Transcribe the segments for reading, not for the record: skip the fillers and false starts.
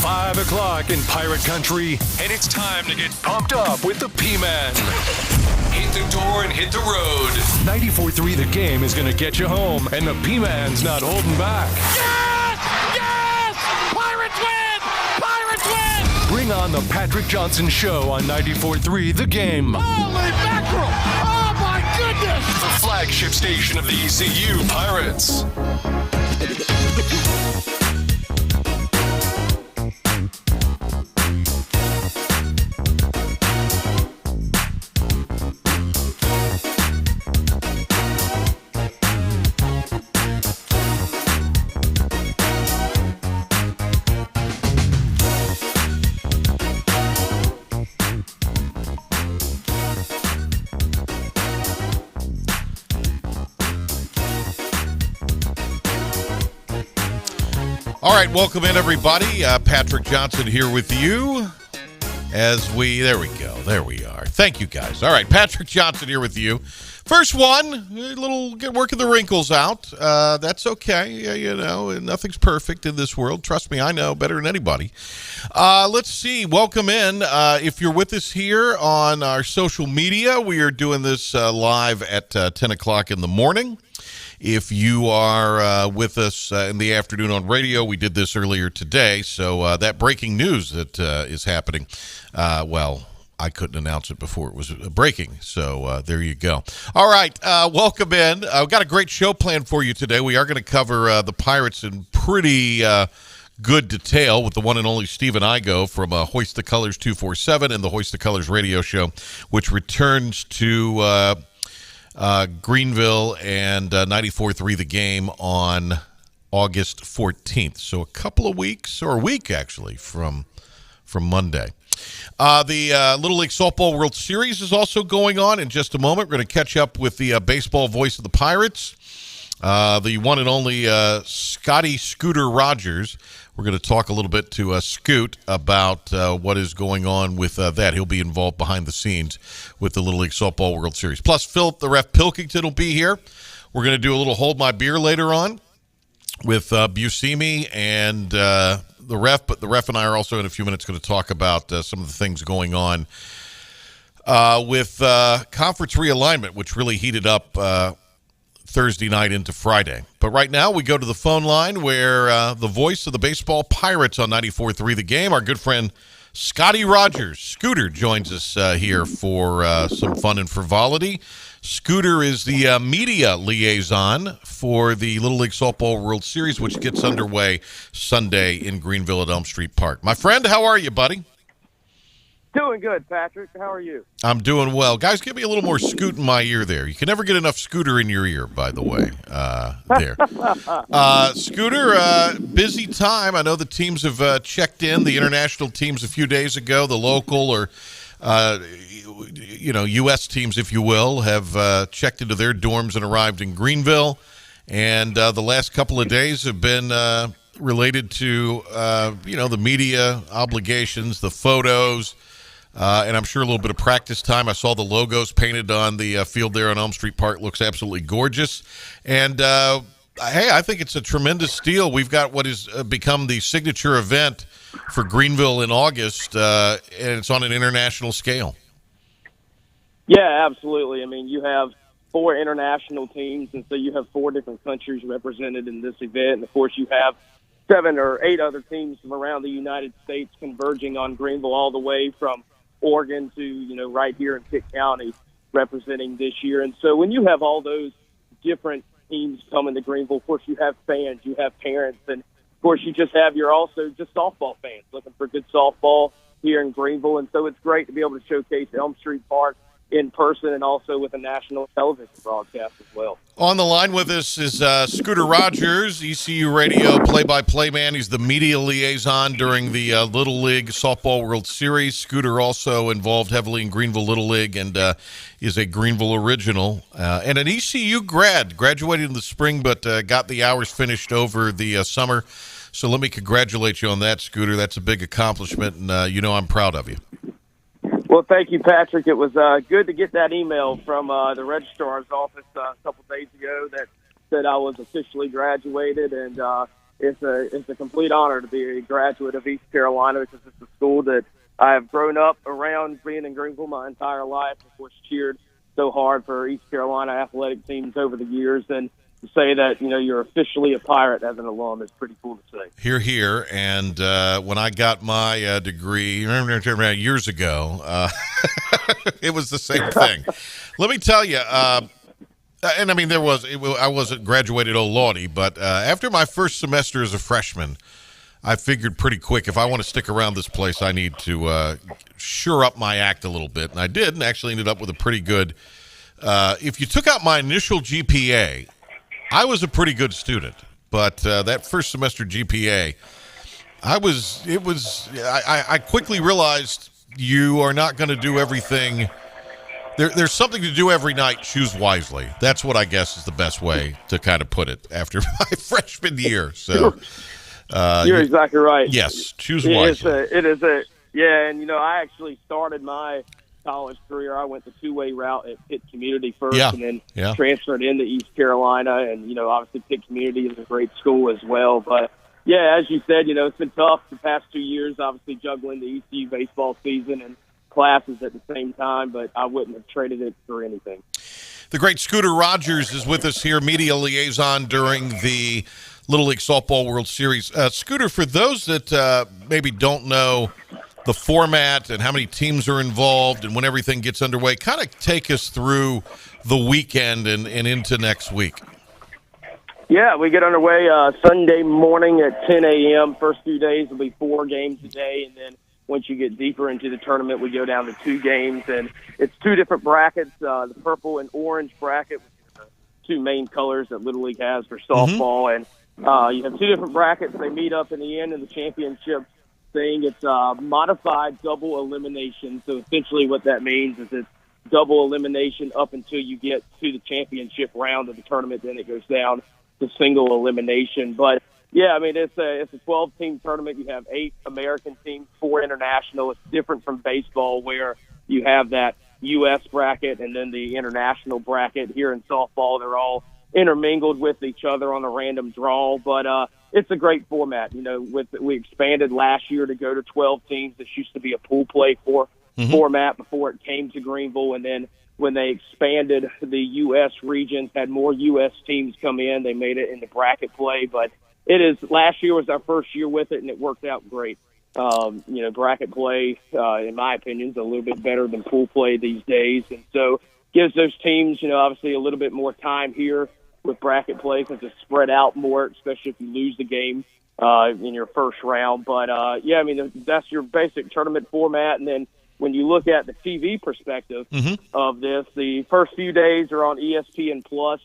5 o'clock in Pirate Country, and it's time to get pumped up with the P-Man. Hit the door and hit the road. 94.3 The Game is going to get you home, and the P-Man's not holding back. Yes! Yes! Pirates win! Pirates win! Bring on the Patrick Johnson Show on 94.3 The Game. Holy mackerel! Oh, my goodness! The flagship station of the ECU Pirates. All right, welcome in, everybody. Patrick Johnson here with you as there we go. There we are. Thank you, guys. All right, Patrick Johnson here with you. First one, working the wrinkles out. That's okay. You know, nothing's perfect in this world. Trust me, I know better than anybody. Let's see. Welcome in. If you're with us here on our social media, we are doing this live at 10 o'clock in the morning. If you are with us in the afternoon on radio, we did this earlier today. So that breaking news that is happening, well, I couldn't announce it before it was breaking. So there you go. All right, welcome in. I've got a great show planned for you today. We are going to cover the Pirates in pretty good detail with the one and only Stephen Igoe from Hoist the Colors 247 and the Hoist the Colors radio show, which returns to Greenville and 94.3 The Game on August 14th. So a couple of weeks, or a week actually, from Monday. The Little League Softball World Series is also going on in just a moment. We're going to catch up with the baseball voice of the Pirates, the one and only Scotty Scooter Rogers. We're going to talk a little bit to Scoot about what is going on with that. He'll be involved behind the scenes with the Little League Softball World Series. Plus, Philip the Ref Pilkington will be here. We're going to do a little Hold My Beer later on with Buscemi and the Ref. But the Ref and I are also in a few minutes going to talk about some of the things going on with conference realignment, which really heated up Thursday night into Friday. But right now we go to the phone line where the voice of the baseball Pirates on 94.3 The Game, our good friend Scotty Rogers, Scooter, joins us here for some fun and frivolity. Scooter is the media liaison for the Little League Softball World Series, which gets underway Sunday in Greenville at Elm Street Park. My friend, how are you, buddy? Doing good, Patrick. How are you? I'm doing well. Guys, give me a little more Scoot in my ear there. You can never get enough Scooter in your ear, by the way, there. Scooter, busy time. I know the teams have checked in, the international teams a few days ago, the local or, U.S. teams, if you will, have checked into their dorms and arrived in Greenville. And the last couple of days have been related to, the media obligations, the photos, and I'm sure a little bit of practice time. I saw the logos painted on the field there on Elm Street Park. Looks absolutely gorgeous. And, hey, I think it's a tremendous deal. We've got what has become the signature event for Greenville in August, and it's on an international scale. Yeah, absolutely. I mean, you have 4 international teams, and so you have 4 different countries represented in this event. And, of course, you have 7 or 8 other teams from around the United States converging on Greenville all the way from Oregon to, right here in Pitt County representing this year. And so when you have all those different teams coming to Greenville, of course, you have fans, you have parents, and, of course, you're also just softball fans looking for good softball here in Greenville. And so it's great to be able to showcase Elm Street Park in person and also with a national television broadcast as well. On the line with us is Scooter Rogers, ECU Radio play-by-play man. He's the media liaison during the Little League Softball World Series. Scooter also involved heavily in Greenville Little League and is a Greenville original and an ECU grad. Graduated in the spring but got the hours finished over the summer. So let me congratulate you on that, Scooter. That's a big accomplishment, and I'm proud of you. Well, thank you, Patrick. It was good to get that email from the registrar's office a couple days ago that said I was officially graduated, and it's a complete honor to be a graduate of East Carolina because it's a school that I have grown up around, being in Greenville my entire life. Of course, cheered so hard for East Carolina athletic teams over the years, and to say that, you're officially a Pirate as an alum is pretty cool to say. Hear, hear. And when I got my degree years ago, it was the same thing. Let me tell you, and I mean, I wasn't graduated old lawdy, but after my first semester as a freshman, I figured pretty quick, if I want to stick around this place, I need to shore up my act a little bit. And I did, and actually ended up with a pretty good, if you took out my initial GPA, I was a pretty good student. But that first semester GPA, I quickly realized you are not going to do everything. There's something to do every night. Choose wisely. That's what I guess is the best way to kind of put it after my freshman year. So you're exactly right. Yes, choose wisely. And I actually started my college career. I went the two-way route at Pitt Community first, and then transferred into East Carolina. And obviously Pitt Community is a great school as well. But yeah, as you said, it's been tough the past 2 years. Obviously juggling the ECU baseball season and classes at the same time, but I wouldn't have traded it for anything. The great Scooter Rogers is with us here, media liaison during the Little League Softball World Series. Scooter, for those that maybe don't know the format and how many teams are involved and when everything gets underway, kind of take us through the weekend and into next week. Yeah, we get underway Sunday morning at 10 a.m. First few days will be 4 games a day, and then once you get deeper into the tournament, we go down to 2 games, and it's 2 different brackets, the purple and orange bracket, which are the 2 main colors that Little League has for softball, and you have 2 different brackets. They meet up in the end of the championship thing. It's modified double elimination, so essentially what that means is it's double elimination up until you get to the championship round of the tournament, then it goes down to single elimination. But yeah, I mean, it's a 12-team tournament. You have 8 American teams, 4 international. It's different from baseball where you have that U.S. bracket and then the international bracket. Here in softball, they're all intermingled with each other on a random draw. But it's a great format. We expanded last year to go to 12 teams. This used to be a pool play format before it came to Greenville, and then when they expanded the U.S. regions, had more U.S. teams come in, they made it into bracket play. But last year was our first year with it, and it worked out great. Bracket play, in my opinion, is a little bit better than pool play these days. And so gives those teams, obviously a little bit more time here with bracket play because it's spread out more, especially if you lose the game in your first round. But, that's your basic tournament format. And then when you look at the TV perspective of this, the first few days are on ESPN Plus.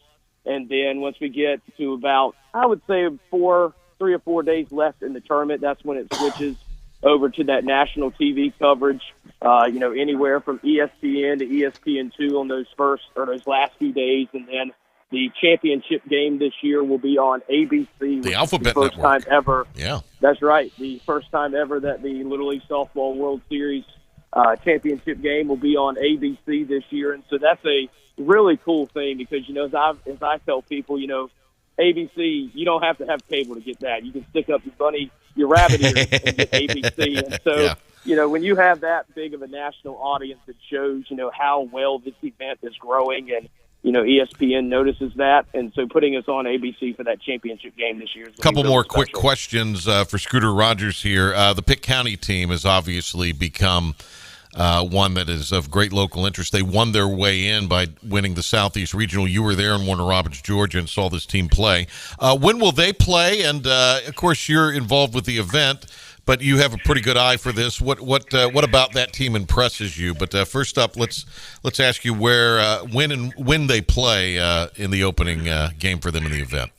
And then once we get to about, I would say 3 or 4 days left in the tournament, that's when it switches over to that national TV coverage, anywhere from ESPN to ESPN2 on those last few days. And then the championship game this year will be on ABC. The Alphabet Network. First time ever. Yeah. That's right. The first time ever that the Little League Softball World Series championship game will be on ABC this year. And so that's a really cool thing because, as I tell people, ABC, you don't have to have cable to get that. You can stick up your rabbit ears and get ABC. And so, when you have that big of a national audience, it shows, how well this event is growing, and, ESPN notices that. And so putting us on ABC for that championship game this year is couple really more special. Quick questions for Scooter Rogers here. The Pitt County team has obviously become one that is of great local interest. They won their way in by winning the Southeast Regional. You were there in Warner Robins, Georgia, and saw this team play. When will they play? And of course, you're involved with the event, but you have a pretty good eye for this. What about that team impresses you? But first up, let's ask you when they play in the opening game for them in the event.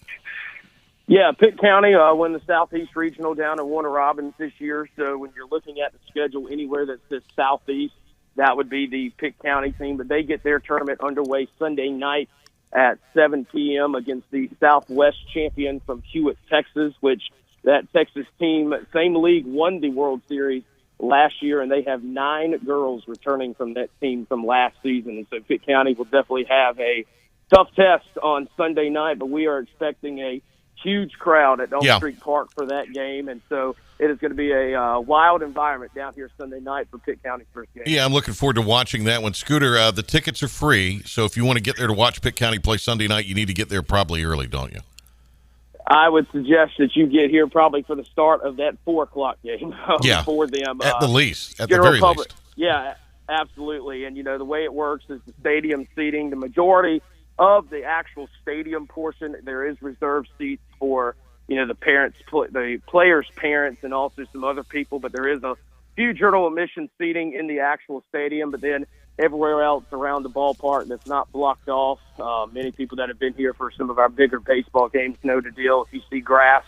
Yeah, Pitt County won the Southeast Regional down in Warner Robins this year. So when you're looking at the schedule anywhere that says Southeast, that would be the Pitt County team. But they get their tournament underway Sunday night at 7 p.m. against the Southwest champion from Hewitt, Texas, which that Texas team, same league, won the World Series last year, and they have 9 girls returning from that team from last season. And so Pitt County will definitely have a tough test on Sunday night, but we are expecting a huge crowd at Elm Yeah. Street Park for that game, and so it is going to be a wild environment down here Sunday night for Pitt County's first game. Yeah, I'm looking forward to watching that one. Scooter, the tickets are free, so if you want to get there to watch Pitt County play Sunday night, you need to get there probably early, don't you? I would suggest that you get here probably for the start of that 4 o'clock game. Yeah, for them. at the least, at the General very public, least. Yeah, absolutely. And, the way it works is the stadium seating. The majority of the actual stadium portion, there is reserved seats for, the parents, the players' parents, and also some other people. But there is a few general admission seating in the actual stadium. But then everywhere else around the ballpark that's not blocked off. Many people that have been here for some of our bigger baseball games know the deal. If you see grass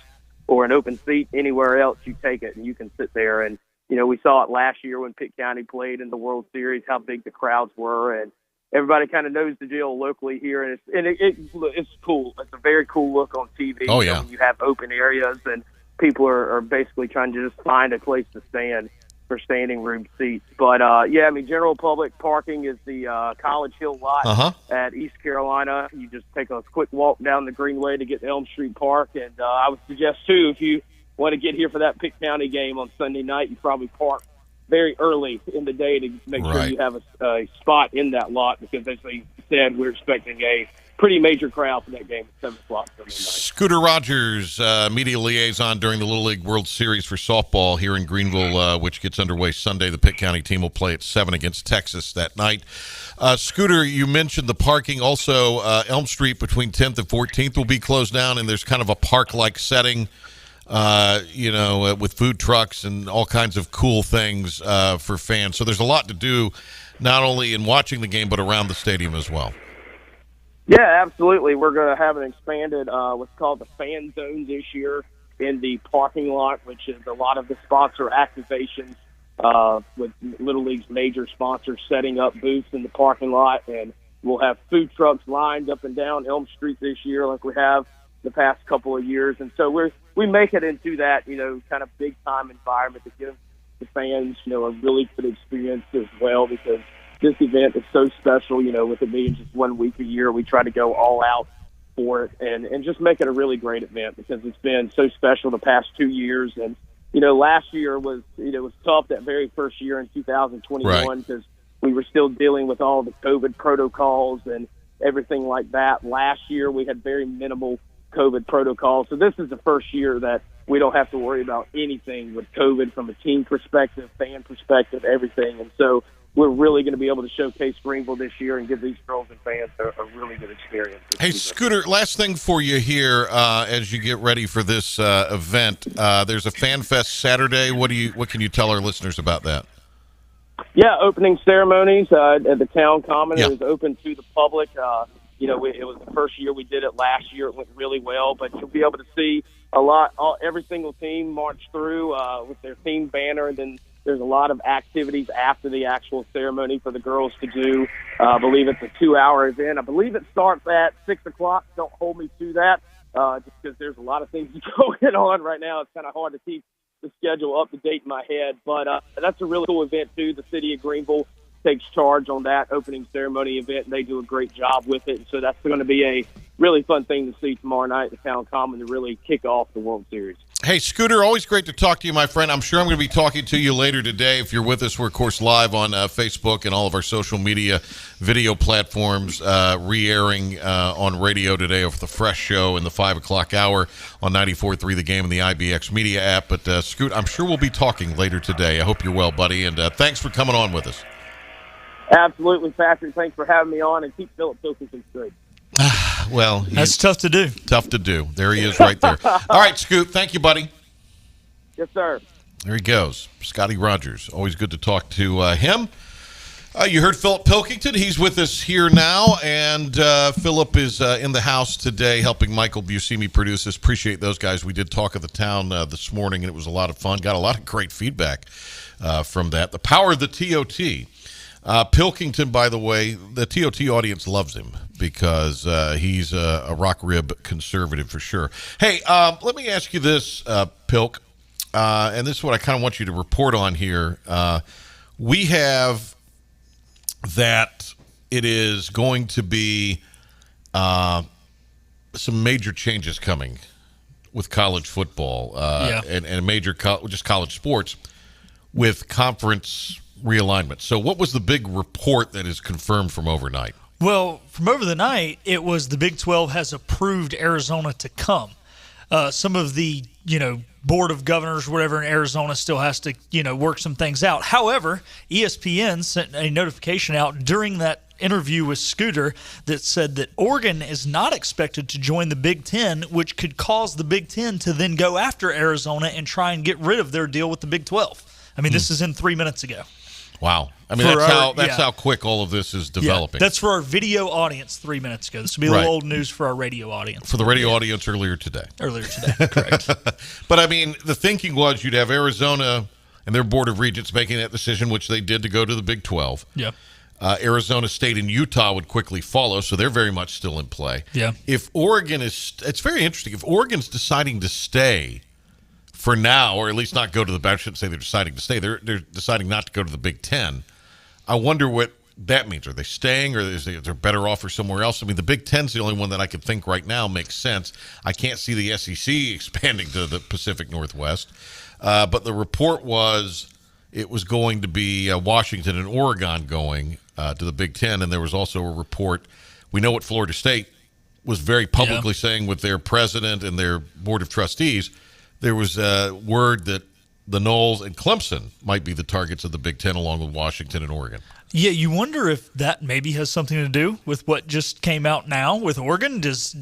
or an open seat anywhere else, you take it and you can sit there. And, we saw it last year when Pitt County played in the World Series, how big the crowds were. And everybody kind of knows the deal locally here. And it's cool. It's a very cool look on TV. Oh, yeah. When you have open areas and people are basically trying to just find a place to stand for standing room seats. But, general public parking is the College Hill lot at East Carolina. You just take a quick walk down the Greenway to get to Elm Street Park. And I would suggest, too, if you want to get here for that Pitt County game on Sunday night, you probably park very early in the day to make sure you have a spot in that lot because, as they said, we're expecting a pretty major crowd for that game at 7 o'clock Sunday night. Scooter Rogers, media liaison during the Little League World Series for softball here in Greenville, which gets underway Sunday. The Pitt County team will play at 7 against Texas that night. Scooter, you mentioned the parking. Also, Elm Street between 10th and 14th will be closed down, and there's kind of a park-like setting, with food trucks and all kinds of cool things for fans. So there's a lot to do, not only in watching the game, but around the stadium as well. Yeah, absolutely. We're going to have an expanded what's called the fan zone this year in the parking lot, which is a lot of the sponsor activations with Little League's major sponsors setting up booths in the parking lot. And we'll have food trucks lined up and down Elm Street this year like we have the past couple of years. And so we make it into that, kind of big-time environment to give the fans, a really good experience as well because this event is so special, with it being just 1 week a year. We try to go all out for it and just make it a really great event because it's been so special the past 2 years. And, last year was tough that very first year in 2021 because we were still dealing with all the COVID protocols and everything like that. Last year we had very minimal COVID protocols. So this is the first year that we don't have to worry about anything with COVID from a team perspective, fan perspective, everything. And so we're really going to be able to showcase Greenville this year and give these girls and fans a really good experience. Hey, Scooter, last thing for you here as you get ready for this event. There's a Fan Fest Saturday. What can you tell our listeners about that? Yeah, opening ceremonies at the town common. It was open to the public. It was the first year we did it. Last year it went really well, but you'll be able to see every single team march through with their team banner, and then there's a lot of activities after the actual ceremony for the girls to do. I believe it's a 2-hour event. I believe it starts at 6 o'clock. Don't hold me to that just because there's a lot of things going on right now. It's kind of hard to keep the schedule up to date in my head, but that's a really cool event too. The city of Greenville takes charge on that opening ceremony event, and they do a great job with it. And so that's going to be a really fun thing to see tomorrow night at the Town Common to really kick off the World Series. Hey, Scooter, always great to talk to you, my friend. I'm sure I'm going to be talking to you later today. If you're with us, we're, of course, live on Facebook and all of our social media video platforms, re-airing on radio today over the Fresh Show in the 5 o'clock hour on 94.3 The Game and the IBX Media app. But, Scoot, I'm sure we'll be talking later today. I hope you're well, buddy, and thanks for coming on with us. Absolutely, Patrick. Thanks for having me on, and keep Philip Pilkington straight. Well, that's tough to do. Tough to do. There he is right there. All right, Scoot. Thank you, buddy. Yes, sir. There he goes. Scotty Rogers. Always good to talk to him. You heard Philip Pilkington. He's with us here now, and Philip is in the house today helping Michael Buscemi produce this. Appreciate those guys. We did talk at the town this morning, and it was a lot of fun. Got a lot of great feedback from that. The power of the TOT. Pilkington, by the way, the TOT audience loves him because he's a rock rib conservative for sure. Hey, let me ask you this, Pilk, and this is what I kind of want you to report on here. We have that it is going to be some major changes coming with college football Yeah. and major just college sports with conference realignment. So what was the big report that is confirmed from overnight? Well, from over the night, it was the Big 12 has approved Arizona to come. Some of the, board of governors, whatever, in Arizona still has to, work some things out. However, ESPN sent a notification out during that interview with Scooter that said that Oregon is not expected to join the Big Ten, which could cause the Big Ten to then go after Arizona and try and get rid of their deal with the Big 12. I mean, this is in 3 minutes ago. Wow. I mean, that's how quick all of this is developing. Yeah, that's for our video audience 3 minutes ago. This will be a little old news for our radio audience. For the radio audience earlier today. Correct. But, I mean, the thinking was you'd have Arizona and their Board of Regents making that decision, which they did to go to the Big 12. Yeah. Arizona State and Utah would quickly follow, so they're very much still in play. Yeah. If Oregon it's very interesting. If Oregon's deciding to stay for now, or at least not go to I shouldn't say they're deciding to stay. They're deciding not to go to the Big Ten. I wonder what that means. Are they staying, or is there better offer somewhere else? I mean, the Big Ten's the only one that I can think right now makes sense. I can't see the SEC expanding to the Pacific Northwest. But the report was it was going to be Washington and Oregon going to the Big Ten, and there was also a report. We know what Florida State was very publicly saying with their president and their board of trustees. There was word that the Noles and Clemson might be the targets of the Big Ten along with Washington and Oregon. Yeah, you wonder if that maybe has something to do with what just came out now with Oregon. Does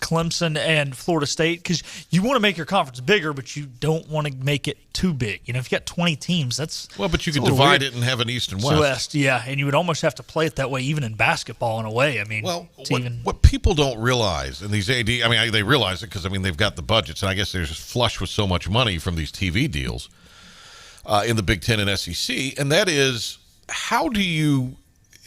Clemson and Florida State, because you want to make your conference bigger, but you don't want to make it too big. If you got 20 teams, that's but you could divide it and have an East and West. Yeah, and you would almost have to play it that way, even in basketball in a way. I mean, what people don't realize, and these AD, I mean, they realize it because they've got the budgets, and I guess they're just flush with so much money from these TV deals in the Big Ten and SEC, and that is, how do you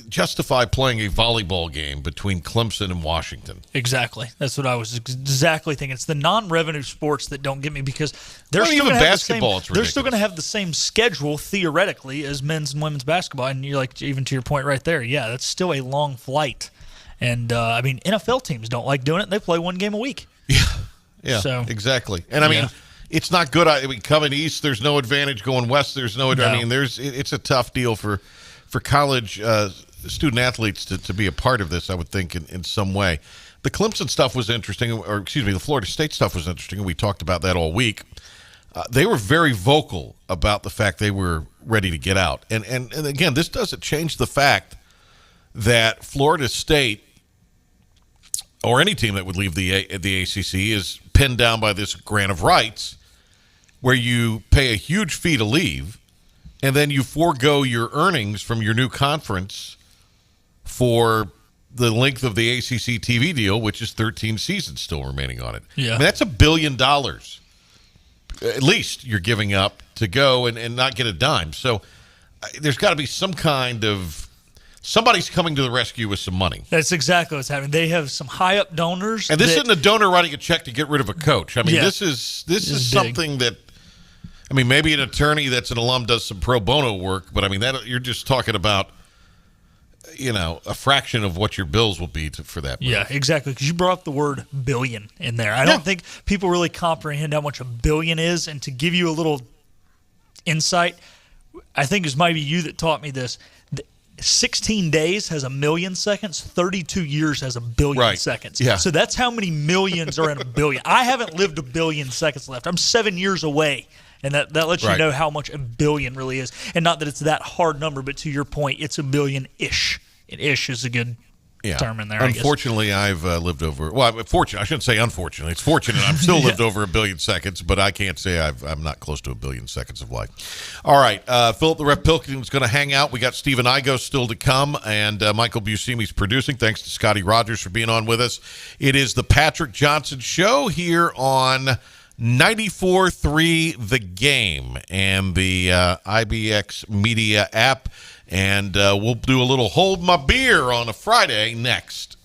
justify playing a volleyball game between Clemson and Washington? Exactly. That's what I was exactly thinking. It's the non-revenue sports that don't get me, because they're still even going to have basketball. they're still going to have the same schedule theoretically as men's and women's basketball. And you're like, even to your point right there, yeah, that's still a long flight. And I mean, NFL teams don't like doing it. They play one game a week. Yeah, so, exactly. And I mean, it's not good. I mean, coming east, there's no advantage. Going west, there's no advantage. I mean, it's a tough deal for college student athletes to be a part of this, I would think, in some way. The Clemson stuff was interesting, or excuse me, the Florida State stuff was interesting, and we talked about that all week. They were very vocal about the fact they were ready to get out. And again, this doesn't change the fact that Florida State, or any team that would leave the ACC, is pinned down by this grant of rights where you pay a huge fee to leave, and then you forego your earnings from your new conference for the length of the ACC TV deal, which is 13 seasons still remaining on it. Yeah. I mean, that's $1 billion at least you're giving up to go and not get a dime. So there's got to be some kind of somebody's coming to the rescue with some money. That's exactly what's happening. They have some high-up donors. And this isn't a donor writing a check to get rid of a coach. I mean, this is something that, I mean, maybe an attorney that's an alum does some pro bono work, but I mean, that you're just talking about, a fraction of what your bills will be for that move. Yeah, exactly, because you brought up the word billion in there. I don't think people really comprehend how much a billion is, and to give you a little insight, I think it was maybe you that taught me this. 16 days has 1 million seconds. 32 years has 1 billion seconds. Yeah. So that's how many millions are in a billion. I haven't lived 1 billion seconds left. I'm 7 years away. And that lets you know how much 1 billion really is. And not that it's that hard number, but to your point, it's 1 billion-ish. And ish is a good term in there, Unfortunately, I've lived over – well, fortunately, I shouldn't say unfortunately. It's fortunate I've still lived over 1 billion seconds, but I can't say I'm not close to 1 billion seconds of life. All right, Philip the Ref Pilkington's going to hang out. We got Stephen Igoe still to come, and Michael Buscemi's producing. Thanks to Scotty Rogers for being on with us. It is the Patrick Johnson Show here on 94.3 The Game and the IBX Media app. And we'll do a little Hold My Beer on a Friday next.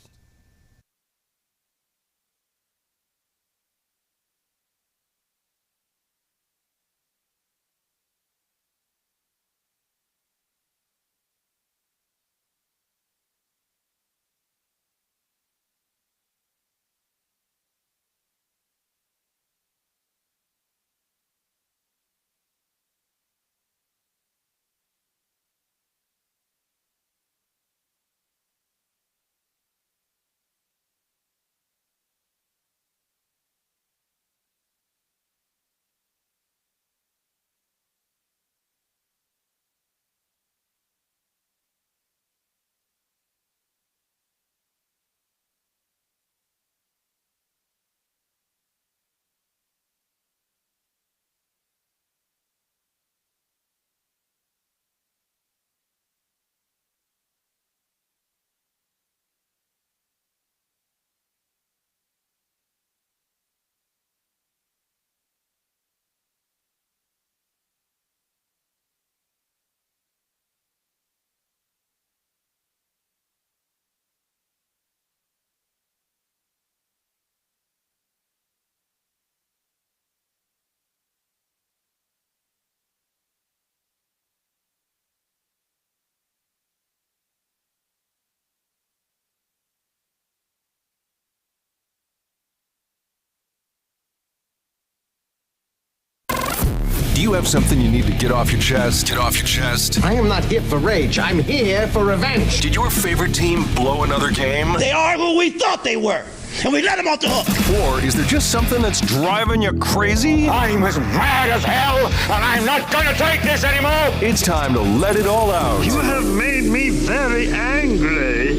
you have something you need to get off your chest? Get off your chest. I am not here for rage. I'm here for revenge. Did your favorite team blow another game? They are who we thought they were, and we let them off the hook. Or is there just something that's driving you crazy? I'm as mad as hell, and I'm not going to take this anymore. It's time to let it all out. You have made me very angry.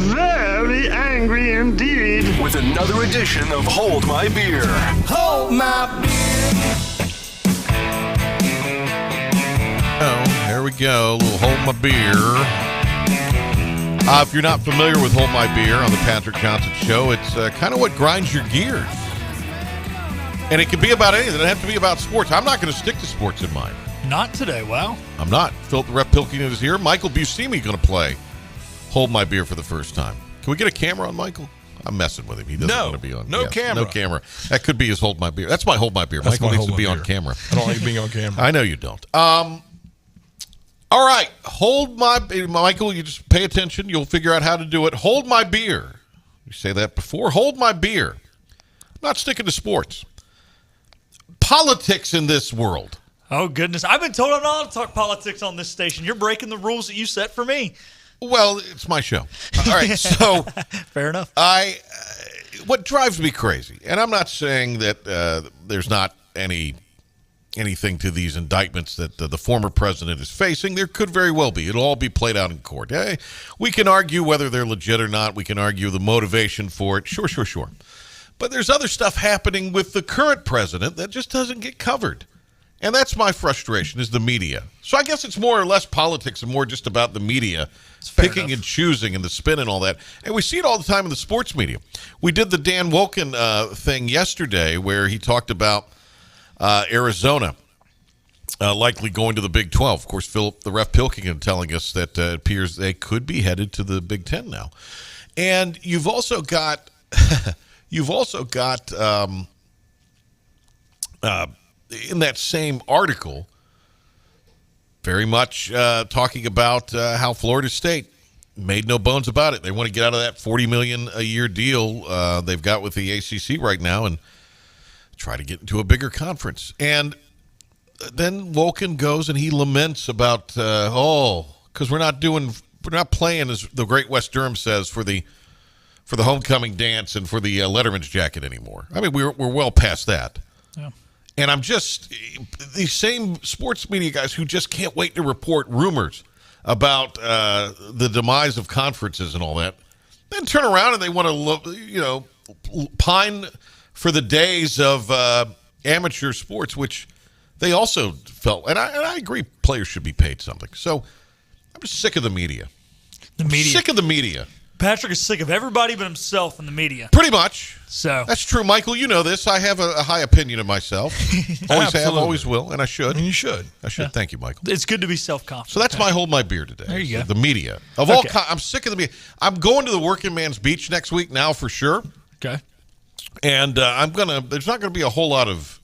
Very angry indeed. With another edition of Hold My Beer. Hold My Beer. Oh, there we go. A little Hold My Beer. If you're not familiar with Hold My Beer on the Patrick Johnson Show, it's kind of what grinds your gears. And it can be about anything. It doesn't have to be about sports. I'm not going to stick to sports in mine. Not today. Wow. I'm not. Philip the Ref Pilkington is here. Michael Buscemi going to play Hold My Beer for the first time. Can we get a camera on Michael? I'm messing with him. He doesn't want to be on. No camera. No camera. That could be his Hold My Beer. That's my Hold My Beer. That's Michael my needs to Hold be My on Beer. camera. I don't like being on camera. I know you don't. All right. Hold my Michael, you just pay attention. You'll figure out how to do it. Hold my beer. You say that before. Hold my beer. I'm not sticking to sports. Politics in this world. Oh, goodness. I've been told I'm not allowed to talk politics on this station. You're breaking the rules that you set for me. Well, it's my show. All right. So Fair enough. what drives me crazy, and I'm not saying that there's not anything to these indictments that the former president is facing. There could very well be. It'll all be played out in court. We can argue whether they're legit or not. We can argue the motivation for it. Sure. But there's other stuff happening with the current president that just doesn't get covered. And that's my frustration, is the media. So I guess it's more or less politics and more just about the media picking and choosing and the spin and all that. And we see it all the time in the sports media. We did the Dan Wolken thing yesterday where he talked about Arizona likely going to the Big 12. Of course, Philip the Ref Pilkington telling us that it appears they could be headed to the Big 10 now. And you've also got in that same article very much talking about how Florida State made no bones about it. They want to get out of that $40 million a year deal they've got with the ACC right now and try to get into a bigger conference. And then Wolken goes and he laments about, because we're not playing, as the great Wes Durham says, for the homecoming dance and for the Letterman's jacket anymore. I mean, we're well past that. Yeah. And I'm just, these same sports media guys who just can't wait to report rumors about the demise of conferences and all that, then turn around and they want to, pine for the days of amateur sports, which they also felt, and I agree, players should be paid something. So I'm just sick of the media. Sick of the media. Patrick is sick of everybody but himself in the media. Pretty much. So that's true, Michael. You know this. I have a high opinion of myself. Always have, always will, and I should. And you should. I should. Yeah. Thank you, Michael. It's good to be self-confident. So that's my Hold My Beer today. There you go. The media. I'm sick of the media. I'm going to the Working Man's Beach next week now for sure. Okay. And there's not going to be a whole lot of,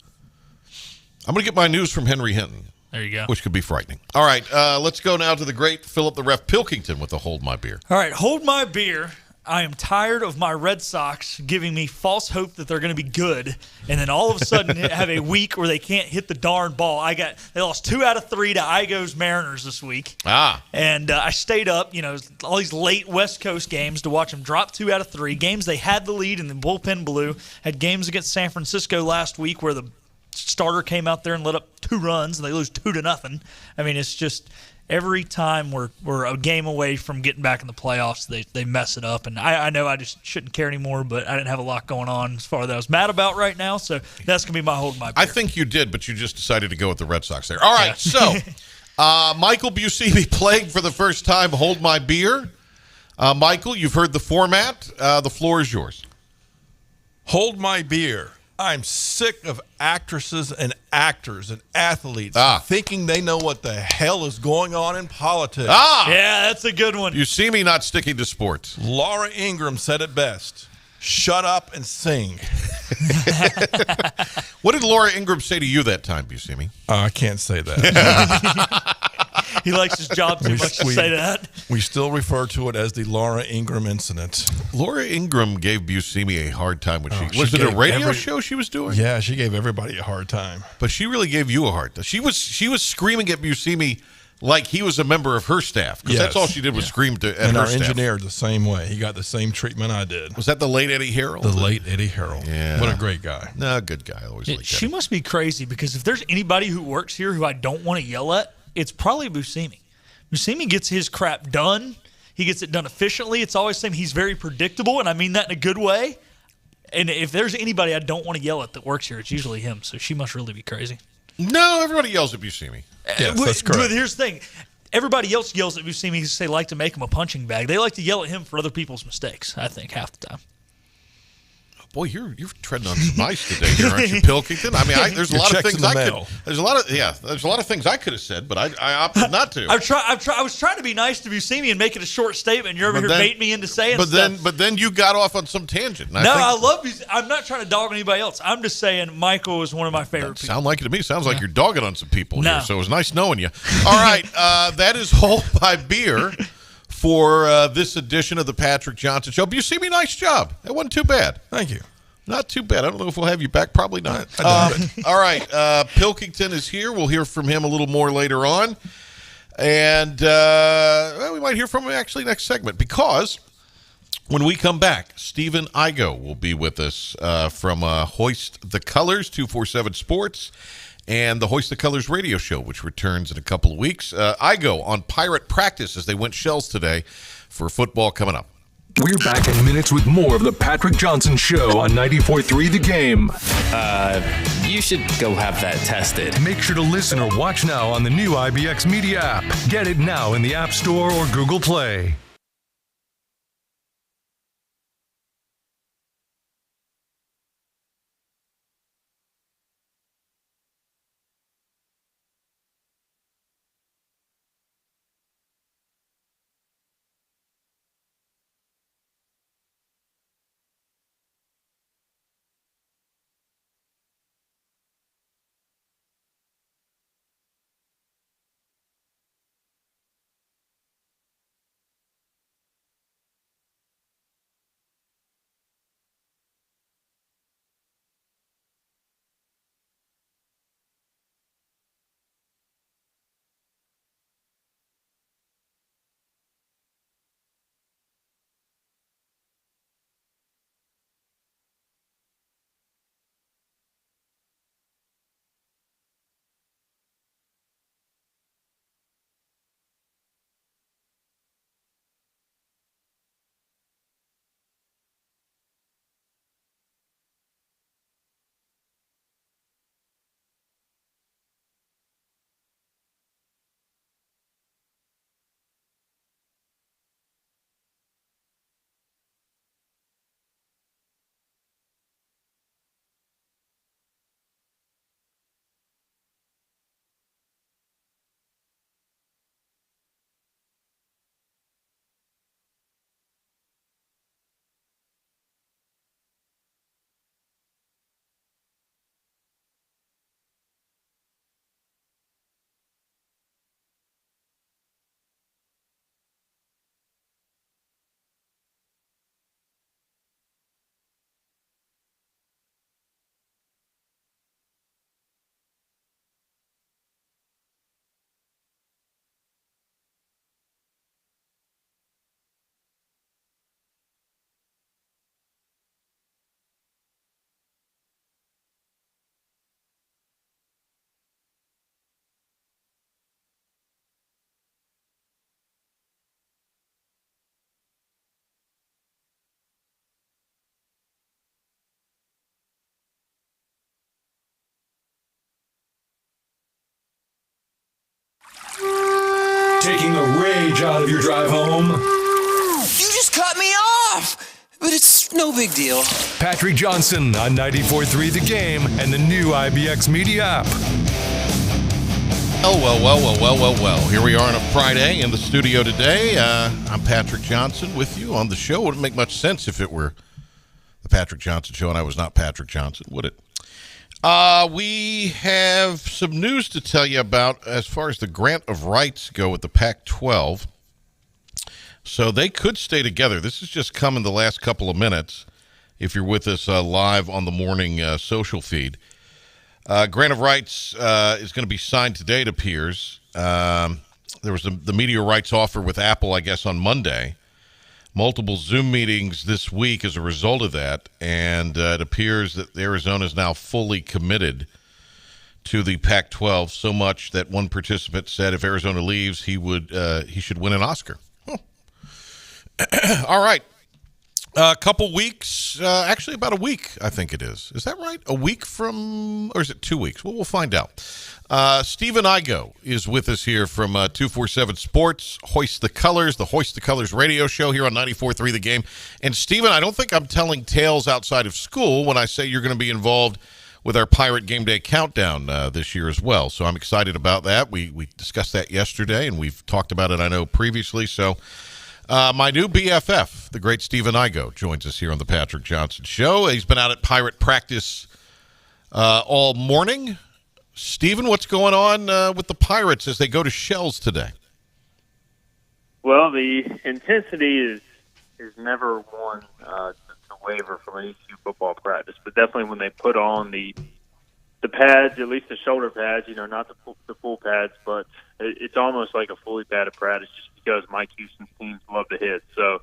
I'm going to get my news from Henry Hinton. There you go. Which could be frightening. All right, let's go now to the great Philip the Ref Pilkington with the Hold My Beer. All right, Hold My Beer. I am tired of my Red Sox giving me false hope that they're going to be good, and then all of a sudden have a week where they can't hit the darn ball. They lost 2 out of 3 to Igoe's Mariners this week. And I stayed up, all these late West Coast games to watch them drop 2 out of 3 games. They had the lead and the bullpen blew. Had games against San Francisco last week where the starter came out there and let up 2 runs and they lose 2-0. I mean, it's just every time we're a game away from getting back in the playoffs, they mess it up. And I know I just shouldn't care anymore, but I didn't have a lot going on as far as I was mad about right now. So that's going to be my Hold My Beer. I think you did, but you just decided to go with the Red Sox there. All right, yeah. So Michael Buscemi playing for the first time Hold My Beer. Michael, you've heard the format. The floor is yours. Hold My Beer. I'm sick of actresses and actors and athletes thinking they know what the hell is going on in politics. Yeah, that's a good one. You see me not sticking to sports. Laura Ingraham said it best. Shut up and sing. What did Laura Ingraham say to you that time, Buscemi? I can't say that. He likes his job too much to say that. We still refer to it as the Laura Ingraham incident. Laura Ingraham gave Buscemi a hard time when she was it a gave radio show she was doing? Yeah, she gave everybody a hard time. But she really gave you a hard time. She was screaming at Buscemi like he was a member of her staff, because that's all she did was scream at and her our staff. engineer the same way. He got the same treatment I did. Was that the late Eddie Harrell? The late Eddie Harrell. Yeah. What a great guy. No, good guy. I always liked She must be crazy, because if there's anybody who works here who I don't want to yell at, it's probably Buscemi. Buscemi gets his crap done. He gets it done efficiently. It's always the same. He's very predictable, and I mean that in a good way. And if there's anybody I don't want to yell at that works here, it's usually him. So she must really be crazy. No, everybody yells at Buscemi. Yes, that's correct. But here's the thing. Everybody else yells at Buscemi because they like to make him a punching bag. They like to yell at him for other people's mistakes, I think, half the time. Boy, you're treading on some ice today, here, aren't you, Pilkington? I mean, there's a lot of things I could. There's a lot of things I could have said, but I opted not to. I was trying to be nice to Buscemi and make it a short statement. You're over here baiting me into saying stuff. But then you got off on some tangent. I love Buscemi. I'm not trying to dog anybody else. I'm just saying Michael is one of my favorite people. Sound like it to me. Sounds like you're dogging on some people here. So it was nice knowing you. All right, that is Hold My Beer for this edition of the Patrick Johnson Show. Buscemi, nice job. That wasn't too bad. Thank you. Not too bad. I don't know if we'll have you back. Probably not. All right. Pilkington is here. We'll hear from him a little more later on. And we might hear from him actually next segment, because when we come back, Stephen Igoe will be with us from Hoist the Colors, 247 Sports, and the Hoist the Colors radio show, which returns in a couple of weeks. Igoe on Pirate practice as they went shells today for football coming up. We're back in minutes with more of the Patrick Johnson Show on 94.3 The Game. You should go have that tested. Make sure to listen or watch now on the new IBX Media app. Get it now in the App Store or Google Play. Taking the rage out of your drive home? You just cut me off! But it's no big deal. Patrick Johnson on 94.3 The Game and the new IBX Media app. Well. Here we are on a Friday in the studio today. I'm Patrick Johnson with you on the show. It wouldn't make much sense if it were the Patrick Johnson Show and I was not Patrick Johnson, would it? We have some news to tell you about as far as the grant of rights go with the Pac-12. So they could stay together. This has just come in the last couple of minutes if you're with us live on the morning social feed. Grant of rights is going to be signed today, it appears. There was the media rights offer with Apple, I guess, on Monday. Multiple Zoom meetings this week as a result of that, and it appears that Arizona is now fully committed to the Pac-12, so much that one participant said if Arizona leaves, he should win an Oscar. All right. A couple weeks, actually about a week, I think it is. Is that right? A week from, or is it 2 weeks? Well, we'll find out. Stephen Igoe is with us here from 247 Sports, Hoist the Colors, the Hoist the Colors radio show here on 94.3 The Game. And Stephen, I don't think I'm telling tales outside of school when I say you're going to be involved with our Pirate Game Day Countdown this year as well. So I'm excited about that. We discussed that yesterday, and we've talked about it, I know, previously. So my new BFF, the great Stephen Igoe, joins us here on the Patrick Johnson Show. He's been out at Pirate practice all morning. Stephen, what's going on with the Pirates as they go to Shells today? Well, the intensity is never one to waver from an ECU football practice, but definitely when they put on the pads, at least the shoulder pads, not the full pads, but it's almost like a fully padded practice just because Mike Houston's teams love to hit. So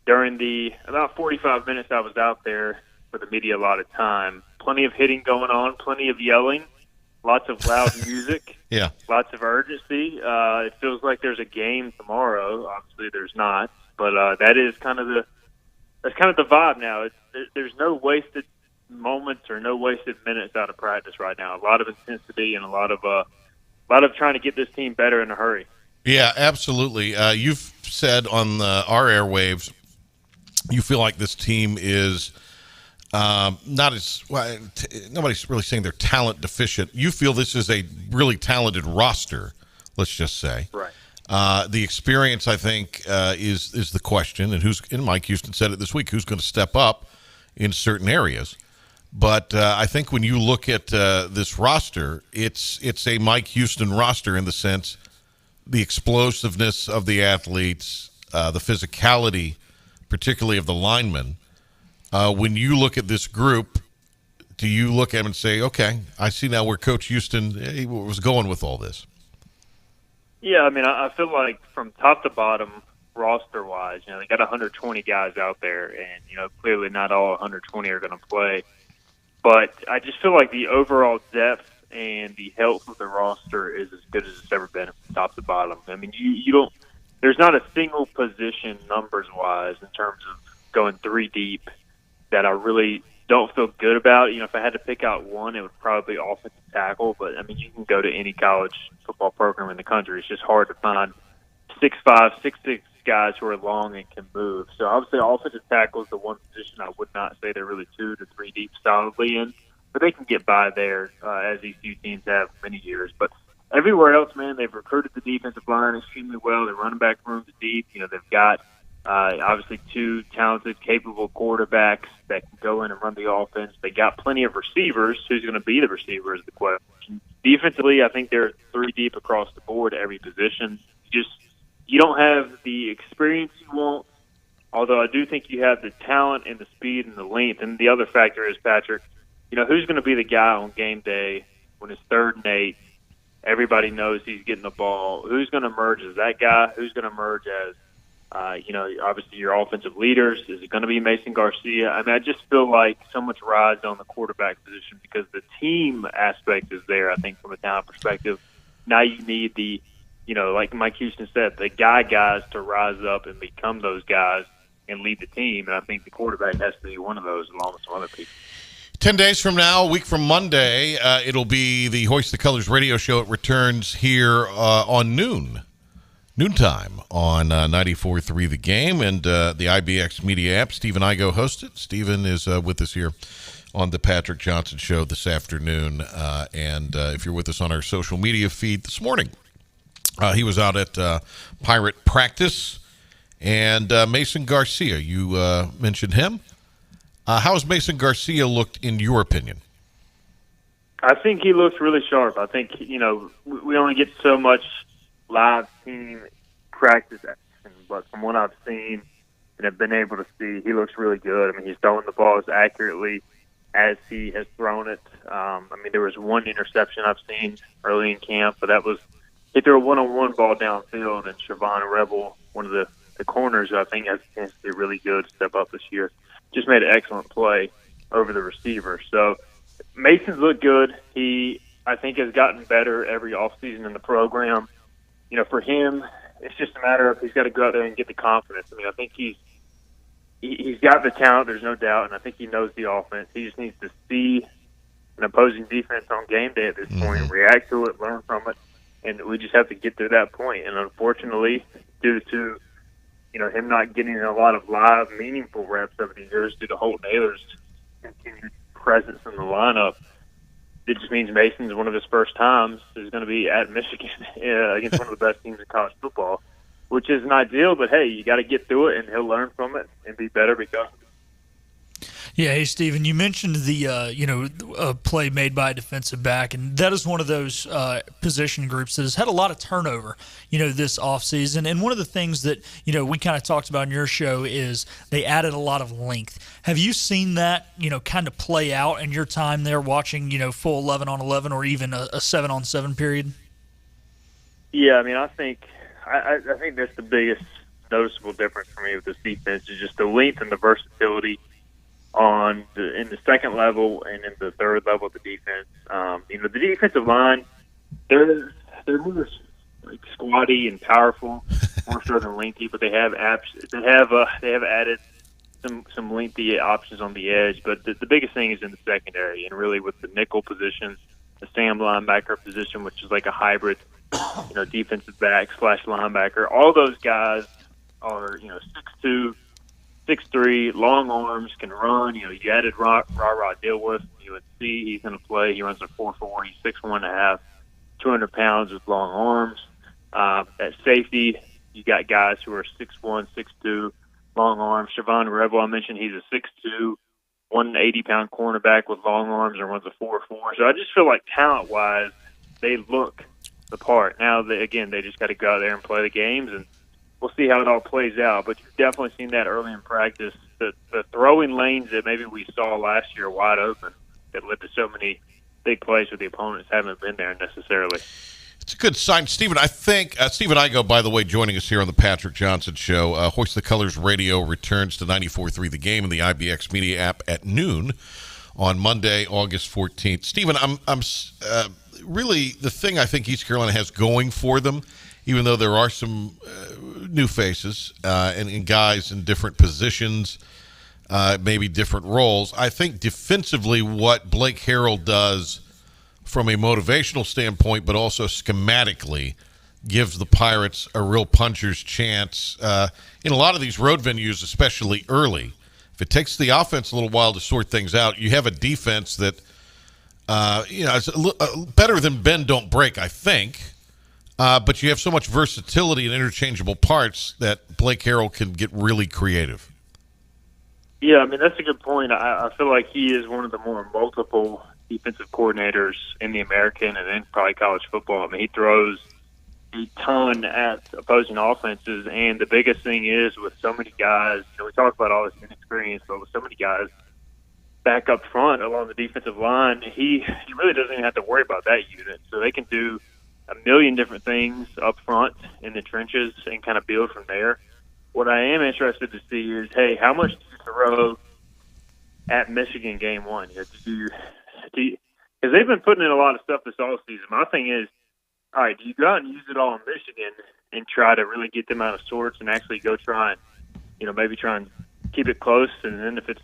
during the about 45 minutes I was out there for the media a lot of time, plenty of hitting going on, plenty of yelling, lots of loud music, yeah, lots of urgency. It feels like there's a game tomorrow. Obviously there's not, but that is kind of the vibe now. There's no wasted moments or no wasted minutes out of practice right now. A lot of intensity and a lot of trying to get this team better in a hurry. Yeah, absolutely. You've said on our airwaves, you feel like this team is not as well. Nobody's really saying they're talent deficient. You feel this is a really talented roster. Let's just say, right. The experience, I think, is the question, and Mike Houston said it this week. Who's going to step up in certain areas? But I think when you look at this roster, it's a Mike Houston roster in the sense the explosiveness of the athletes, the physicality, particularly of the linemen. When you look at this group, do you look at them and say, okay, I see now where Coach Houston was going with all this? Yeah, I mean, I feel like from top to bottom, roster-wise, they got 120 guys out there, and, clearly not all 120 are going to play. But I just feel like the overall depth and the health of the roster is as good as it's ever been from top to bottom. I mean, you don't – there's not a single position numbers-wise in terms of going three deep that I really don't feel good about. If I had to pick out one, it would probably be offensive tackle. But, I mean, you can go to any college football program in the country. It's just hard to find 6'5", 6'6" guys who are long and can move. So I would say offensive tackle is the one position I would not say they're really 2 to 3 deep solidly in. But they can get by there, as these few teams have for many years. But everywhere else, man, they've recruited the defensive line extremely well. Their running back room's deep. They've got obviously 2 talented, capable quarterbacks that can go in and run the offense. They got plenty of receivers. Who's going to be the receiver is the question. Defensively, I think they're 3 deep across the board at every position. You don't have the experience you want, although I do think you have the talent and the speed and the length. And the other factor is, Patrick, who's going to be the guy on game day when it's 3rd and 8? Everybody knows he's getting the ball. Who's going to emerge as that guy? Who's going to emerge as obviously your offensive leaders? Is it going to be Mason Garcia? I mean, I just feel like so much rides on the quarterback position because the team aspect is there, I think, from a talent perspective. Now you need the, like Mike Houston said, the guys to rise up and become those guys and lead the team. And I think the quarterback has to be one of those along with some other people. 10 days from now, a week from Monday, it'll be the Hoist the Colors radio show. It returns here on noontime on 94.3 The Game and the IBX Media app. Stephen Igoe hosts it. Stephen is with us here on the Patrick Johnson Show this afternoon. And if you're with us on our social media feed this morning, he was out at Pirate practice. And Mason Garcia, you mentioned him. How has Mason Garcia looked in your opinion? I think he looks really sharp. I think, we only get so much live team practice action, but from what I've seen and have been able to see, he looks really good. I mean, he's throwing the ball as accurately as he has thrown it. I mean, there was one interception I've seen early in camp, but that was he threw a one-on-one ball downfield, and Siobhan Rebel, one of the corners, I think has a chance to be really good, step up this year. Just made an excellent play over the receiver. So Mason's looked good. He, I think, has gotten better every offseason in the program. You know, for him, it's just a matter of he's got to go out there and get the confidence. I mean, I think he's got the talent, there's no doubt, and I think he knows the offense. He just needs to see an opposing defense on game day at this point, react to it, learn from it, and we just have to get to that point. And unfortunately, due to him not getting a lot of live, meaningful reps over the years due to Holt Naylor's continued presence in the lineup, it just means Mason's one of his first times is going to be at Michigan against one of the best teams in college football, which isn't ideal, but hey, you got to get through it, and he'll learn from it and be better because of it. Yeah, hey, Steven, you mentioned the play made by a defensive back, and that is one of those position groups that has had a lot of turnover, this offseason. And one of the things that, we kind of talked about in your show is they added a lot of length. Have you seen that, kind of play out in your time there watching, full 11-on-11 or even a 7-on-7 period? Yeah, I mean, I think that's the biggest noticeable difference for me with this defense is just the length and the versatility in the second level and in the third level of the defense. The defensive line, they're more like squatty and powerful, more so than lengthy, but they have added some lengthy options on the edge. But the biggest thing is in the secondary, and really with the nickel position, the Sam linebacker position, which is like a hybrid, defensive back / linebacker. All those guys are 6'2", 6'3", long arms, can run. You added Ra Dilworth, UNC. He's going to play. He runs a 4.4. He's 6'1.5", 200 pounds with long arms. At safety, you got guys who are 6'1", 6'2", long arms. Siobhan Rebel, I mentioned, he's a 6'2", 180-pound cornerback with long arms and runs a 4.4. So I just feel like talent-wise, they look the part. Now, they just got to go out there and play the games, and we'll see how it all plays out. But you've definitely seen that early in practice. The throwing lanes that maybe we saw last year wide open that led to so many big plays with the opponents haven't been there necessarily. It's a good sign. Stephen, I think, Stephen Igoe, by the way, joining us here on the Patrick Johnson Show. Hoist the Colors Radio returns to 94.3 The Game and the IBX Media app at noon on Monday, August 14th. Stephen, I'm really the thing I think East Carolina has going for them, even though there are some new faces and guys in different positions, maybe different roles. I think defensively what Blake Harrell does from a motivational standpoint, but also schematically, gives the Pirates a real puncher's chance in a lot of these road venues, especially early. If it takes the offense a little while to sort things out, you have a defense that is better than bend don't break, I think. But you have so much versatility and interchangeable parts that Blake Harrell can get really creative. Yeah, I mean, that's a good point. I feel like he is one of the more multiple defensive coordinators in the American and then probably college football. I mean, he throws a ton at opposing offenses, and the biggest thing is with so many guys, we talk about all this inexperience, but with so many guys back up front along the defensive line, he really doesn't even have to worry about that unit. So they can do a million different things up front in the trenches and kind of build from there. What I am interested to see is, hey, how much do you throw at Michigan game one? Because they've been putting in a lot of stuff this offseason. My thing is, all right, do you go out and use it all in Michigan and try to really get them out of sorts and actually go try and, maybe try and keep it close, and then if it's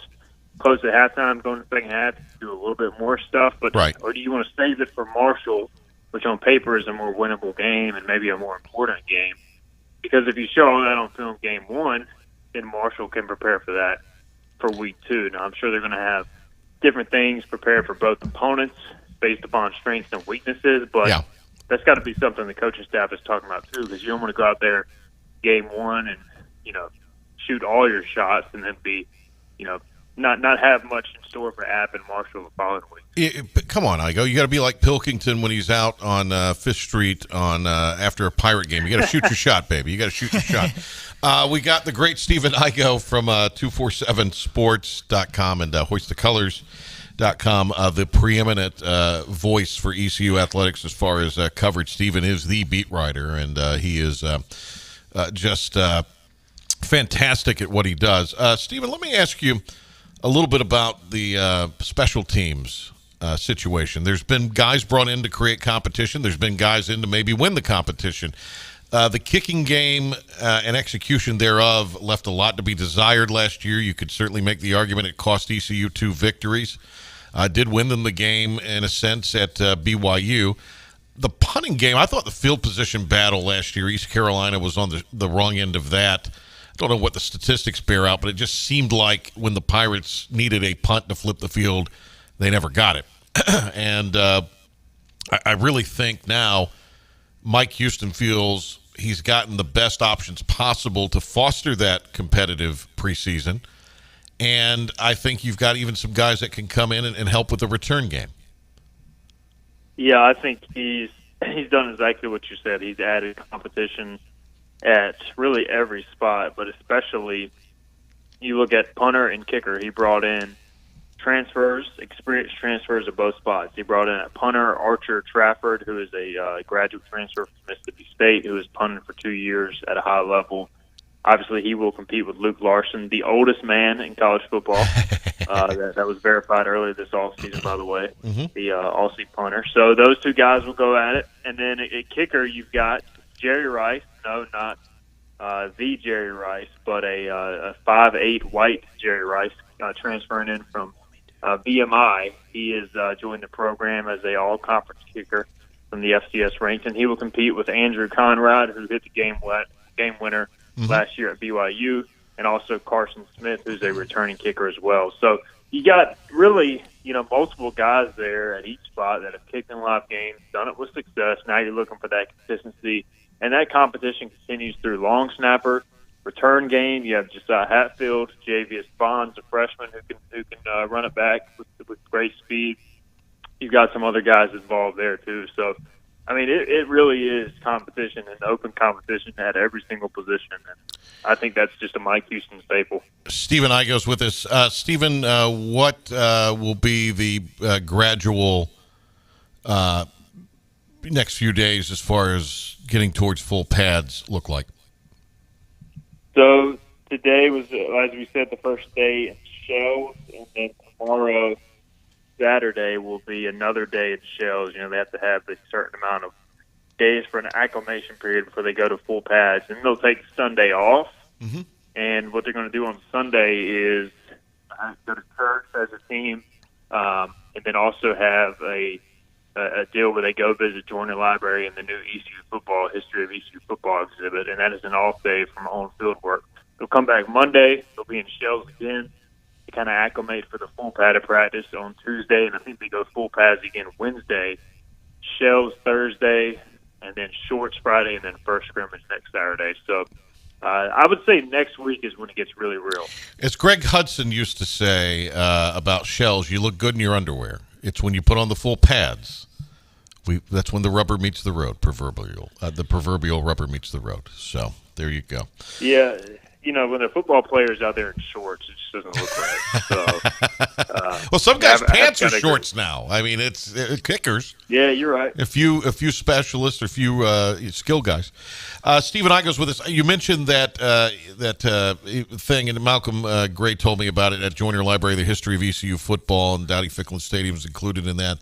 close at halftime, go in the second half, do a little bit more stuff, but right. Or do you want to save it for Marshall, which on paper is a more winnable game and maybe a more important game? Because if you show all that on film game one, then Marshall can prepare for that for week two. Now, I'm sure they're going to have different things prepared for both opponents based upon strengths and weaknesses, but that's got to be something the coaching staff is talking about too, because you don't want to go out there game one and, shoot all your shots and then be, not have much in store for App and Marshall the following week. Come on, Igo. You got to be like Pilkington when he's out on Fifth Street on after a Pirate game. You got to shoot your shot, baby. You got to shoot your shot. We got the great Stephen Igo from 247sports.com and hoistthecolors.com, the preeminent voice for ECU athletics as far as coverage. Stephen is the beat writer, and he is just fantastic at what he does. Stephen, let me ask you a little bit about the special teams situation. There's been guys brought in to create competition. There's been guys in to maybe win the competition. The kicking game and execution thereof left a lot to be desired last year. You could certainly make the argument it cost ECU 2 victories. Did win them the game in a sense at BYU. The punting game, I thought the field position battle last year, East Carolina was on the wrong end of that. I don't know what the statistics bear out, but it just seemed like when the Pirates needed a punt to flip the field, they never got it. And I really think now Mike Houston feels he's gotten the best options possible to foster that competitive preseason. And I think you've got even some guys that can come in and help with the return game. Yeah, I think he's done exactly what you said. He's added competition at really every spot, but especially you look at punter and kicker. He brought in experienced transfers at both spots. He brought in a punter, Archer Trafford, who is a graduate transfer from Mississippi State, who has punted for 2 years at a high level. Obviously, he will compete with Luke Larson, the oldest man in college football. That was verified earlier this offseason, by the way, the Aussie punter. So those two guys will go at it. And then at kicker, you've got Jerry Rice. No, not the Jerry Rice, but a 5'8" white Jerry Rice transferring in from BMI. He has joined the program as a all-conference kicker from the FCS ranks, and he will compete with Andrew Conrad, who hit the game winner last year at BYU, and also Carson Smith, who's a returning kicker as well. So you got really, multiple guys there at each spot that have kicked in live games, done it with success. Now you're looking for that consistency, and that competition continues through long snapper, return game. You have Josiah Hatfield, Javius Bonds, a freshman who can run it back with great speed. You've got some other guys involved there too. So, I mean, it really is competition and open competition at every single position. And I think that's just a Mike Houston staple. Stephen Igo's with us. Stephen, what will be the gradual next few days as far as getting towards full pads look like? So today was, as we said, the first day in shells, and then tomorrow, Saturday, will be another day in shells. They have to have a certain amount of days for an acclimation period before they go to full pads. And they'll take Sunday off. Mm-hmm. And what they're going to do on Sunday is go to church as a team, and then also have a deal where they go visit Joyner Library and the new ECU football, History of ECU Football exhibit, and that is an off day from on-field work. They'll come back Monday. They'll be in shells again to kind of acclimate for the full padded practice on Tuesday, and I think they go full pads again Wednesday, shells Thursday, and then shorts Friday, and then first scrimmage next Saturday. So I would say next week is when it gets really real. As Greg Hudson used to say about shells, you look good in your underwear. It's when you put on the full pads. That's when the rubber meets the road, the proverbial rubber meets the road. So there you go. Yeah, when the football players out there in shorts, it just doesn't look right. So, well, some guys' pants are shorts now. I mean, it's kickers. Yeah, you're right. A few specialists, a few skill guys. Stephen Igo's with us. You mentioned that thing, and Malcolm Gray told me about it at Joyner Library, the history of ECU football, and Dowdy-Ficklin Stadium is included in that.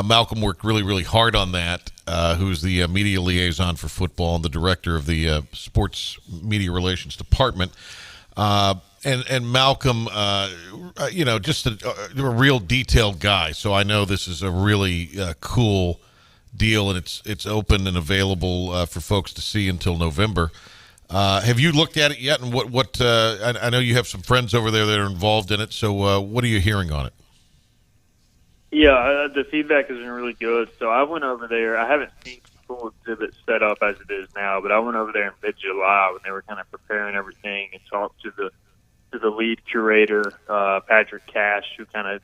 Malcolm worked really, really hard on that, who's the media liaison for football and the director of the sports media relations department. And Malcolm, just a real detailed guy. So I know this is a really cool deal, and it's open and available for folks to see until November. Have you looked at it yet? And what I know you have some friends over there that are involved in it. So what are you hearing on it? Yeah, the feedback has been really good. So I went over there. I haven't seen the full exhibit set up as it is now, but I went over there in mid-July when they were kind of preparing everything and talked to the to the lead curator, Patrick Cash, who kind of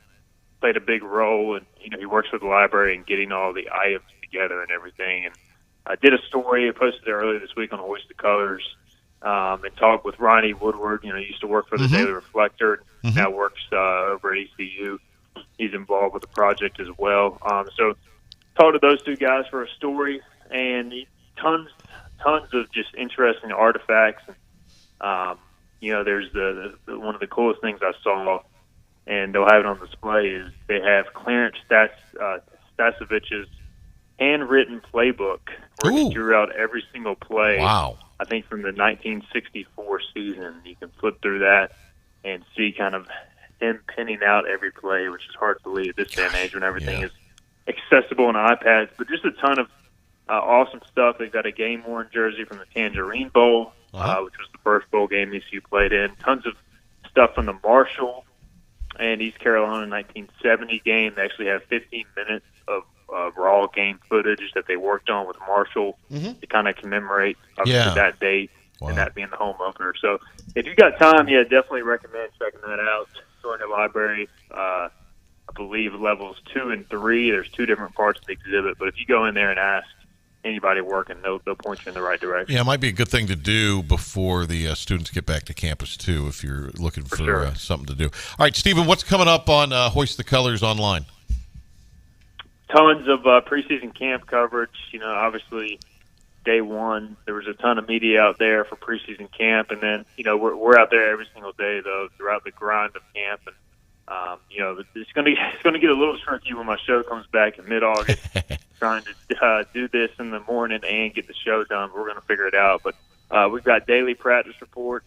played a big role, and he works with the library and getting all the items together and everything. And I did a story, I posted it earlier this week on Hoist the Colors, and talked with Ronnie Woodward. He used to work for the Daily Reflector, now works over at ECU. He's involved with the project as well. So talked to those two guys for a story, and tons of just interesting artifacts. There's the one of the coolest things I saw, and they'll have it on display, is they have Clarence Stasovich's handwritten playbook where he drew out every single play. Wow. I think from the 1964 season. You can flip through that and see kind of him pinning out every play, which is hard to believe at this day and age when everything is accessible on iPads. But just a ton of awesome stuff. They've got a game-worn jersey from the Tangerine Bowl, which was the first bowl game ECU played in. Tons of stuff from the Marshall and East Carolina 1970 game. They actually have 15 minutes of raw game footage that they worked on with Marshall to kind of commemorate that date and that being the home opener. So if you got time, definitely recommend checking that out. Join the library. I believe levels 2 and 3. There's 2 different parts of the exhibit, but if you go in there and ask anybody working, they'll point you in the right direction. Yeah, it might be a good thing to do before the students get back to campus, too, if you're looking for something to do. All right, Stephen, what's coming up on Hoist the Colors online? Tons of preseason camp coverage. Obviously, day one, there was a ton of media out there for preseason camp, and then, we're out there every single day, though, throughout the grind of camp. And it's going to get a little tricky when my show comes back in mid-August, trying to do this in the morning and get the show done. We're going to figure it out. But we've got daily practice reports,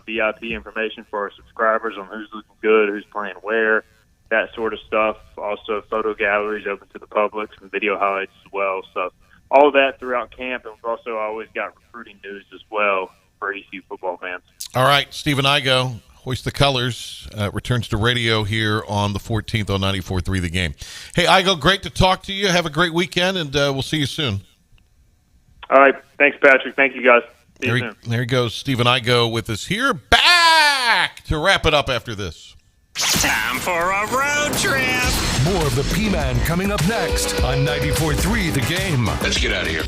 VIP information for our subscribers on who's looking good, who's playing where, that sort of stuff. Also, photo galleries open to the public, some video highlights as well. So all of that throughout camp, and we've also always got recruiting news as well for ECU football fans. All right, Stephen Igoe, Hoist the Colors, returns to radio here on the 14th on 94.3 The Game. Hey, Igoe, great to talk to you. Have a great weekend, and we'll see you soon. All right. Thanks, Patrick. Thank you, guys. See you soon. There he goes, Stephen Igoe with us here. Back to wrap it up after this. Time for a road trip. More of the P-Man coming up next on 94.3 The Game. Let's get out of here.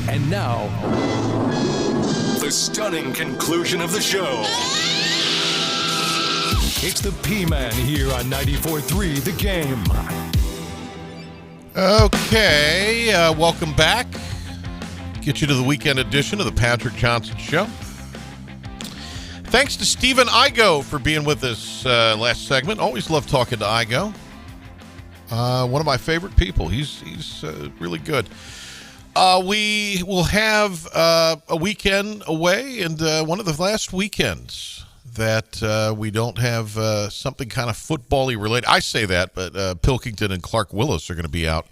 And now, the stunning conclusion of the show. It's the P-Man here on 94.3 The Game. Okay, welcome back. Get you to the weekend edition of the Patrick Johnson Show. Thanks to Stephen Igoe for being with us last segment. Always love talking to Igoe. One of my favorite people. He's really good. We will have a weekend away, and one of the last weekends that we don't have something kind of football-y related. I say that, but Pilkington and Clark Willis are going to be out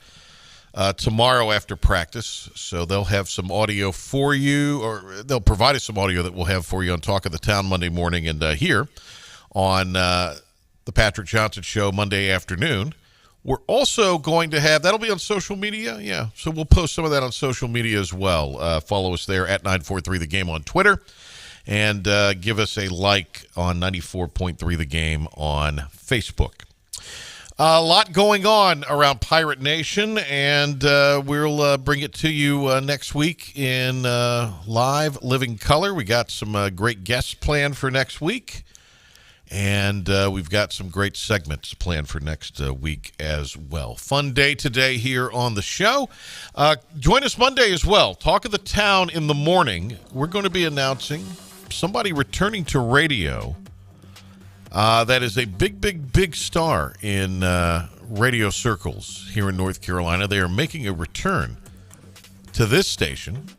tomorrow after practice, so they'll have some audio for you, or they'll provide us some audio that we'll have for you on Talk of the Town Monday morning, and here on the Patrick Johnson Show Monday afternoon. We're also going to have, that'll be on social media, yeah. So we'll post some of that on social media as well. Follow us there at 943 The Game on Twitter. And give us a like on 94.3 The Game on Facebook. A lot going on around Pirate Nation, and we'll bring it to you next week in live living color. We got some great guests planned for next week. And we've got some great segments planned for next week as well. Fun day today here on the show. Join us Monday as well. Talk of the Town in the morning. We're going to be announcing somebody returning to radio that is a big star in radio circles here in North Carolina. They are making a return to this station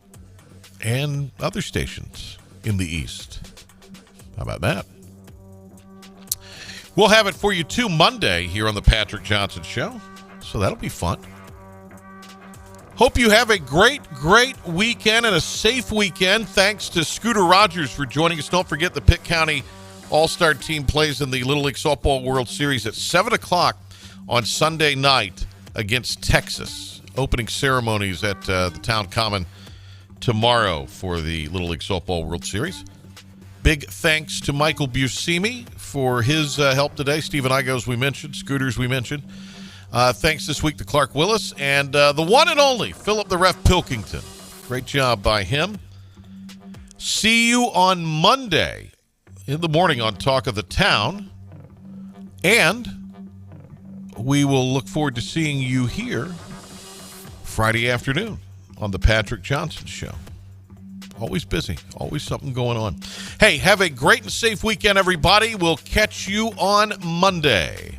and other stations in the East. How about that? We'll have it for you, too, Monday here on the Patrick Johnson Show. So that'll be fun. Hope you have a great weekend and a safe weekend. Thanks to Scooter Rogers for joining us. Don't forget the Pitt County All-Star team plays in the Little League Softball World Series at 7 o'clock on Sunday night against Texas. Opening ceremonies at the Town Common tomorrow for the Little League Softball World Series. Big thanks to Michael Buscemi for his help today. Stephen Igoe, we mentioned. Scooters, we mentioned. Thanks this week to Clark Willis. And the one and only Philip the Ref Pilkington. Great job by him. See you on Monday in the morning on Talk of the Town. And we will look forward to seeing you here Friday afternoon on the Patrick Johnson Show. Always busy. Always something going on. Hey, have a great and safe weekend, everybody. We'll catch you on Monday.